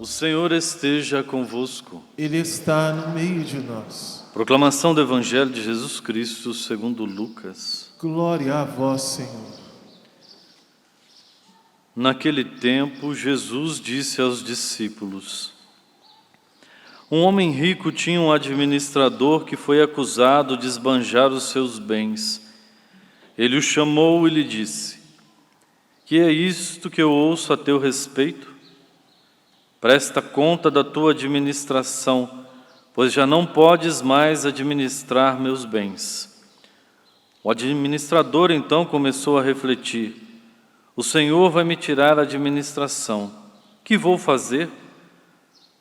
O Senhor esteja convosco. Ele está no meio de nós. Proclamação do Evangelho de Jesus Cristo segundo Lucas. Glória a vós, Senhor. Naquele tempo, Jesus disse aos discípulos: Um homem rico tinha um administrador que foi acusado de esbanjar os seus bens. Ele o chamou e lhe disse: Que é isto que eu ouço a teu respeito? Presta conta da tua administração, pois já não podes mais administrar meus bens. O administrador então começou a refletir: O Senhor vai me tirar a administração. Que vou fazer?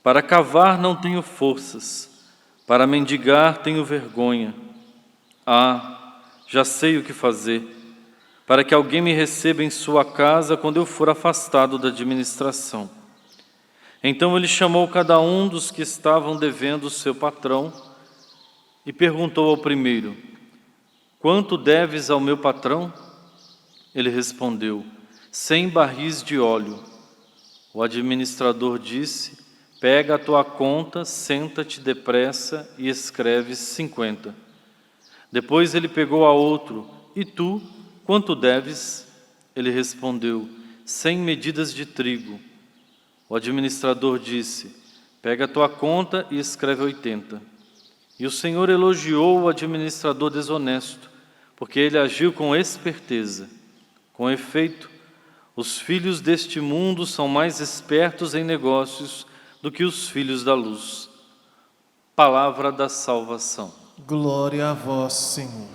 Para cavar não tenho forças, para mendigar tenho vergonha. Já sei o que fazer, para que alguém me receba em sua casa quando eu for afastado da administração. Então ele chamou cada um dos que estavam devendo o seu patrão e perguntou ao primeiro: Quanto deves ao meu patrão? Ele respondeu: 100 barris de óleo. O administrador disse: Pega a tua conta, senta-te depressa e escreve 50. Depois ele pegou a outro: E tu, quanto deves? Ele respondeu: 100 medidas de trigo. O administrador disse: Pega a tua conta e escreve 80. E o Senhor elogiou o administrador desonesto, porque ele agiu com esperteza. Com efeito, os filhos deste mundo são mais espertos em negócios do que os filhos da luz. Palavra da salvação. Glória a vós, Senhor.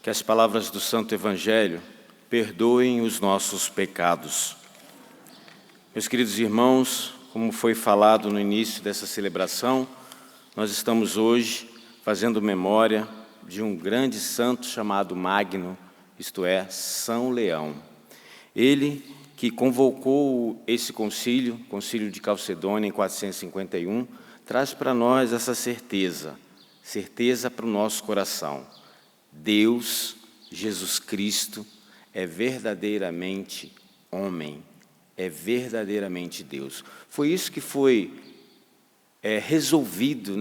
Que as palavras do Santo Evangelho perdoem os nossos pecados. Meus queridos irmãos, como foi falado no início dessa celebração, nós estamos hoje fazendo memória de um grande santo chamado Magno, isto é, São Leão. Ele que convocou esse concílio de Calcedônia em 451, traz para nós essa certeza para o nosso coração. Deus, Jesus Cristo, é verdadeiramente homem, é verdadeiramente Deus. Foi isso que foi resolvido,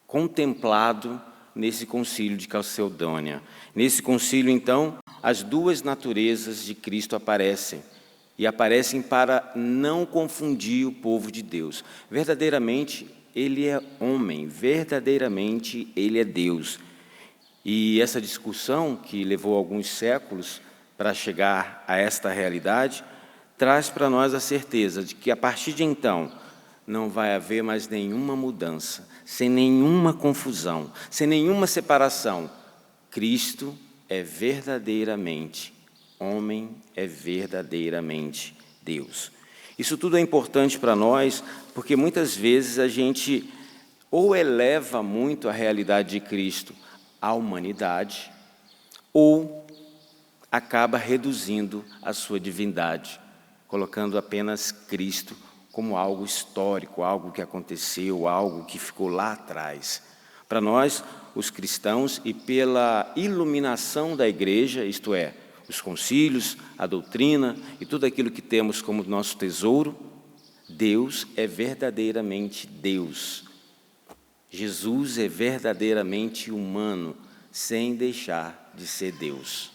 contemplado nesse concílio de Calcedônia. Nesse concílio, então, as duas naturezas de Cristo aparecem, e aparecem para não confundir o povo de Deus. Verdadeiramente, Ele é homem, verdadeiramente, Ele é Deus. E essa discussão, que levou alguns séculos para chegar a esta realidade, traz para nós a certeza de que, a partir de então, não vai haver mais nenhuma mudança, sem nenhuma confusão, sem nenhuma separação. Cristo é verdadeiramente homem, é verdadeiramente Deus. Isso tudo é importante para nós, porque muitas vezes a gente ou eleva muito a realidade de Cristo à humanidade, ou acaba reduzindo a sua divindade, colocando apenas Cristo como algo histórico, algo que aconteceu, algo que ficou lá atrás. Para nós, os cristãos, e pela iluminação da igreja, isto é, os concílios, a doutrina e tudo aquilo que temos como nosso tesouro, Deus é verdadeiramente Deus. Jesus é verdadeiramente humano, sem deixar de ser Deus.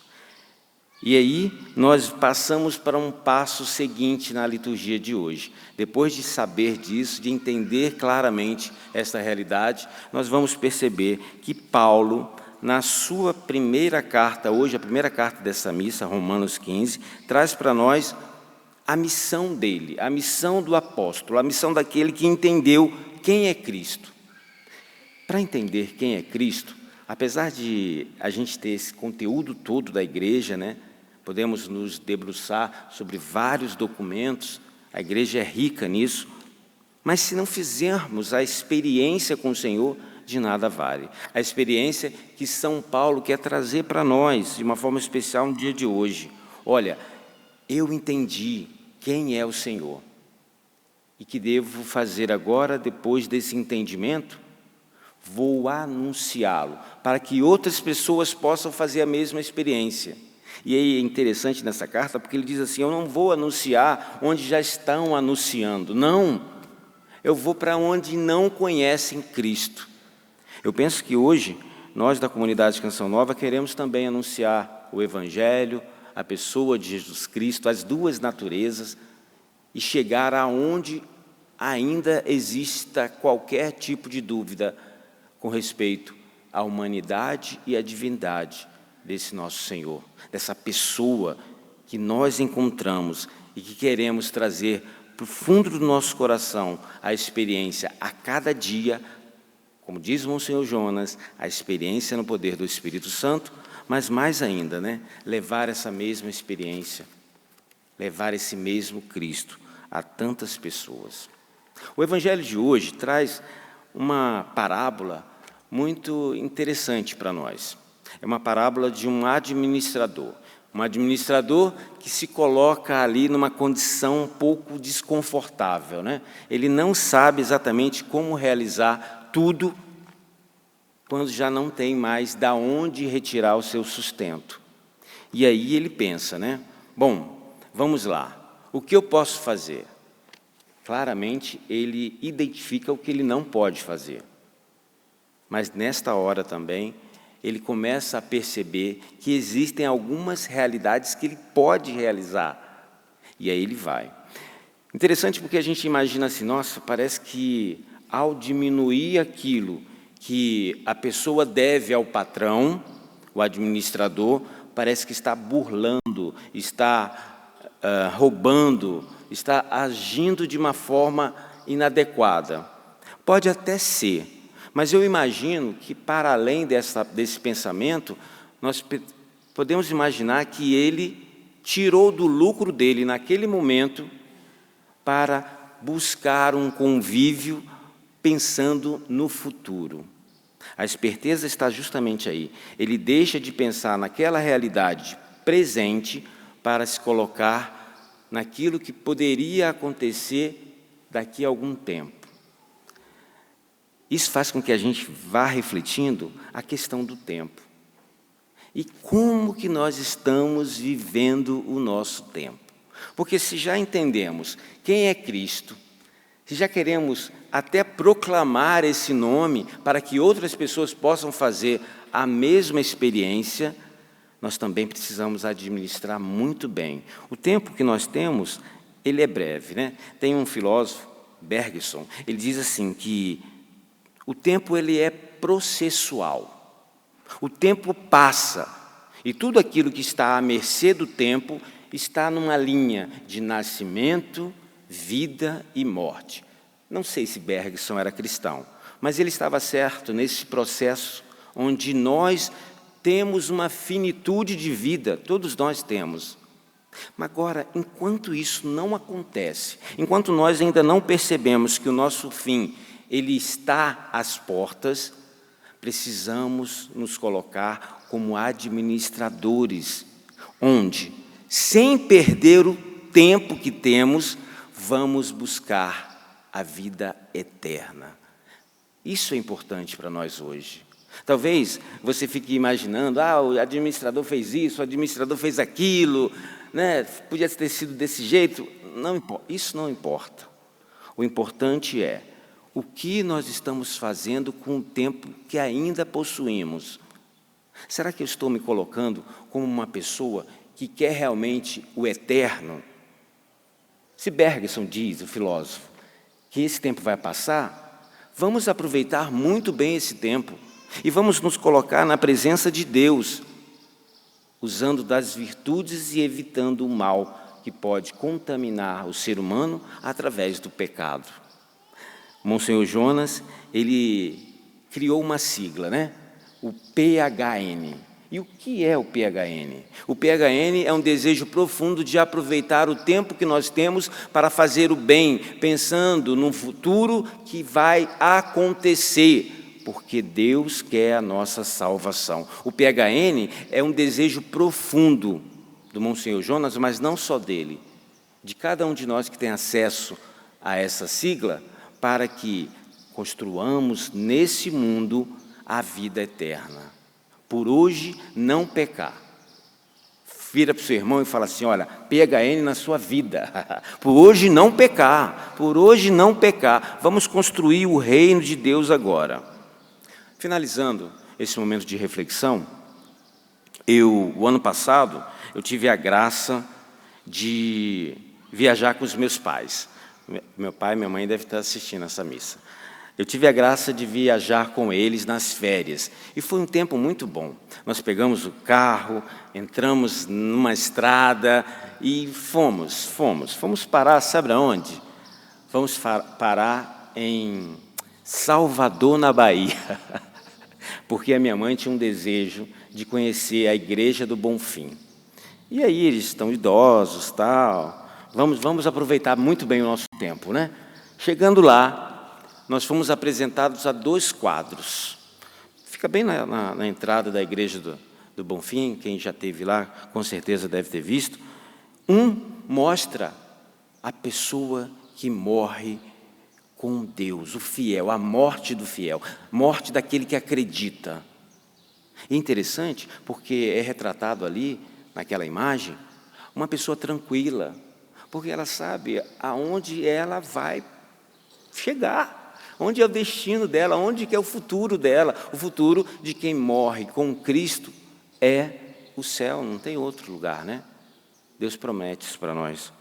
E aí, nós passamos para um passo seguinte na liturgia de hoje. Depois de saber disso, de entender claramente essa realidade, nós vamos perceber que Paulo, na sua primeira carta, hoje a primeira carta dessa missa, Romanos 15, traz para nós a missão dele, a missão do apóstolo, a missão daquele que entendeu quem é Cristo. Para entender quem é Cristo, apesar de a gente ter esse conteúdo todo da igreja, podemos nos debruçar sobre vários documentos, a igreja é rica nisso, mas se não fizermos a experiência com o Senhor, de nada vale. A experiência que São Paulo quer trazer para nós, de uma forma especial no dia de hoje. Olha, eu entendi quem é o Senhor e que devo fazer agora, depois desse entendimento, vou anunciá-lo, para que outras pessoas possam fazer a mesma experiência. E aí é interessante nessa carta, porque ele diz assim, eu não vou anunciar onde já estão anunciando, não, eu vou para onde não conhecem Cristo. Eu penso que hoje, nós da comunidade Canção Nova queremos também anunciar o Evangelho, a pessoa de Jesus Cristo, as duas naturezas, e chegar aonde ainda exista qualquer tipo de dúvida com respeito à humanidade e à divindade desse nosso Senhor, dessa pessoa que nós encontramos e que queremos trazer para o fundo do nosso coração a experiência a cada dia, como diz o Monsenhor Jonas, a experiência no poder do Espírito Santo, mas mais ainda, levar essa mesma experiência, levar esse mesmo Cristo a tantas pessoas. O Evangelho de hoje traz uma parábola muito interessante para nós. É uma parábola de um administrador que se coloca ali numa condição um pouco desconfortável, Ele não sabe exatamente como realizar tudo quando já não tem mais de onde retirar o seu sustento. E aí ele pensa, bom, vamos lá, o que eu posso fazer? Claramente ele identifica o que ele não pode fazer. Mas nesta hora também, ele começa a perceber que existem algumas realidades que ele pode realizar. E aí ele vai. Interessante porque a gente imagina assim, nossa, parece que ao diminuir aquilo que a pessoa deve ao patrão, o administrador, parece que está burlando, está roubando, está agindo de uma forma inadequada. Pode até ser, mas eu imagino que, para além desse pensamento, nós podemos imaginar que ele tirou do lucro dele, naquele momento, para buscar um convívio pensando no futuro. A esperteza está justamente aí. Ele deixa de pensar naquela realidade presente para se colocar naquilo que poderia acontecer daqui a algum tempo. Isso faz com que a gente vá refletindo a questão do tempo. E como que nós estamos vivendo o nosso tempo? Porque se já entendemos quem é Cristo, se já queremos até proclamar esse nome para que outras pessoas possam fazer a mesma experiência, nós também precisamos administrar muito bem. O tempo que nós temos, ele é breve, Tem um filósofo, Bergson, ele diz assim que o tempo ele é processual. O tempo passa e tudo aquilo que está à mercê do tempo está numa linha de nascimento, vida e morte. Não sei se Bergson era cristão, mas ele estava certo nesse processo onde nós temos uma finitude de vida, todos nós temos. Mas agora, enquanto isso não acontece, enquanto nós ainda não percebemos que o nosso fim ele está às portas, precisamos nos colocar como administradores, onde, sem perder o tempo que temos, vamos buscar a vida eterna. Isso é importante para nós hoje. Talvez você fique imaginando, o administrador fez isso, o administrador fez aquilo, podia ter sido desse jeito. Não importa, isso não importa. O importante é o que nós estamos fazendo com o tempo que ainda possuímos. Será que eu estou me colocando como uma pessoa que quer realmente o eterno? Se Bergson diz, o filósofo, que esse tempo vai passar, vamos aproveitar muito bem esse tempo e vamos nos colocar na presença de Deus, usando das virtudes e evitando o mal que pode contaminar o ser humano através do pecado. Monsenhor Jonas, ele criou uma sigla, O PHN. E o que é o PHN? O PHN é um desejo profundo de aproveitar o tempo que nós temos para fazer o bem, pensando no futuro que vai acontecer, porque Deus quer a nossa salvação. O PHN é um desejo profundo do Monsenhor Jonas, mas não só dele, de cada um de nós que tem acesso a essa sigla, para que construamos nesse mundo a vida eterna. Por hoje não pecar. Vira para o seu irmão e fala assim: olha, PHN na sua vida. Por hoje não pecar. Por hoje não pecar. Vamos construir o reino de Deus agora. Finalizando esse momento de reflexão, o ano passado, eu tive a graça de viajar com os meus pais. Meu pai e minha mãe devem estar assistindo essa missa. Eu tive a graça de viajar com eles nas férias, e foi um tempo muito bom. Nós pegamos o carro, entramos numa estrada e fomos parar, sabe aonde? Vamos parar em Salvador, na Bahia, porque a minha mãe tinha um desejo de conhecer a Igreja do Bonfim. E aí eles estão idosos, tal. Vamos aproveitar muito bem o nosso tempo, né? Chegando lá, nós fomos apresentados a 2 quadros. Fica bem na entrada da Igreja do Bonfim, quem já esteve lá, com certeza deve ter visto. Um mostra a pessoa que morre com Deus, o fiel, a morte do fiel, morte daquele que acredita. E interessante, porque é retratado ali, naquela imagem, uma pessoa tranquila, porque ela sabe aonde ela vai chegar. Onde é o destino dela, onde que é o futuro dela. O futuro de quem morre com Cristo é o céu, não tem outro lugar, né? Deus promete isso para nós.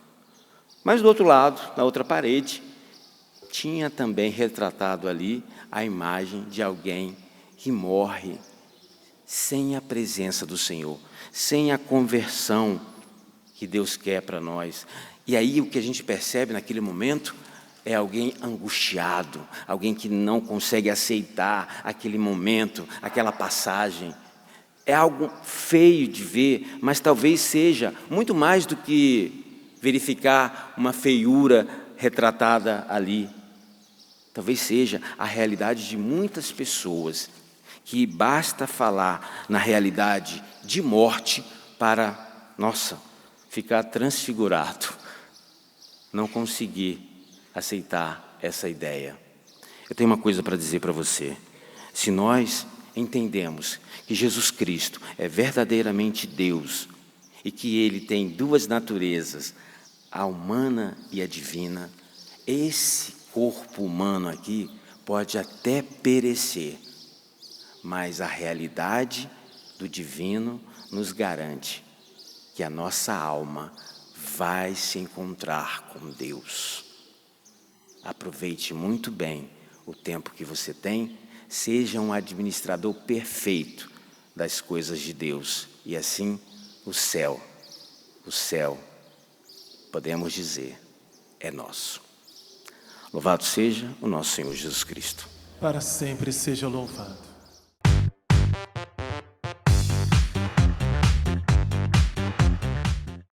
Mas do outro lado, na outra parede, tinha também retratado ali a imagem de alguém que morre sem a presença do Senhor, sem a conversão que Deus quer para nós. E aí o que a gente percebe naquele momento é alguém angustiado, alguém que não consegue aceitar aquele momento, aquela passagem. É algo feio de ver, mas talvez seja muito mais do que verificar uma feiura retratada ali. Talvez seja a realidade de muitas pessoas, que basta falar na realidade de morte para, ficar transfigurado, não conseguir aceitar essa ideia. Eu tenho uma coisa para dizer para você. Se nós entendemos que Jesus Cristo é verdadeiramente Deus e que Ele tem 2 naturezas, a humana e a divina, esse corpo humano aqui pode até perecer, mas a realidade do divino nos garante que a nossa alma vai se encontrar com Deus. Aproveite muito bem o tempo que você tem, seja um administrador perfeito das coisas de Deus, e assim o céu, podemos dizer, é nosso. Louvado seja o nosso Senhor Jesus Cristo. Para sempre seja louvado.